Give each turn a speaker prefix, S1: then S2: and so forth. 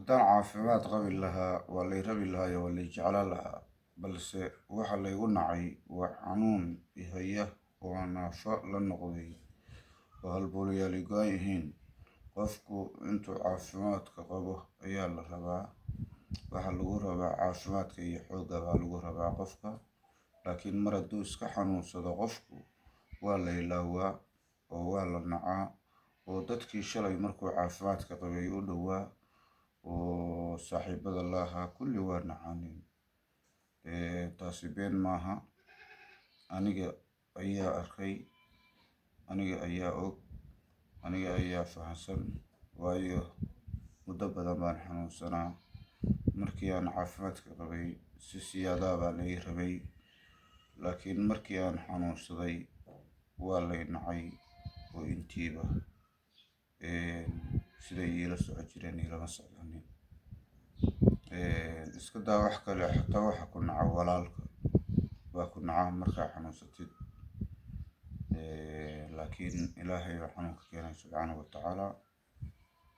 S1: haddaan caafimaad qabi lahaa waa lay rabi lahaa iyo waa lay jeclaan lahaa, balse waxa laygu nacay waa xanuun ihaya oo naafo la noqday oo halbowlayaal ay go'an yihiin. Qofku intuu caafimaadka qabo ayaa la rabaa, waxa lagu rabaa caafimaadka iyo xoogga baa lagu rabaa qofka. laakiin mar hadduu iska xanuunsado qofku waa la ilaawaa oo waa la nacaa, oo dadkii shalay markuu caafimaadka qabay u dhowaa oo saaxiibada la ahaa kulli waa nacaanin. taasi been maaha, aniga ayaa arkay, aniga ayaa og, aniga ayaa fahansan, waayo muddo badan baan xanuunsanaa. markii aan caafimaadka qabay si siyaadaa baa lay rabay, laakiin markii aan xanuunsaday waa lay nacay oo intiiba siday iila soco jireen ilama socdanin. iska daa wax kale, xataa waxa ku naca walaalka baa ku naca markaa xanuunsatid. laakiin ilaahay baa xanuunka keenay subxaanahu wa tacaala.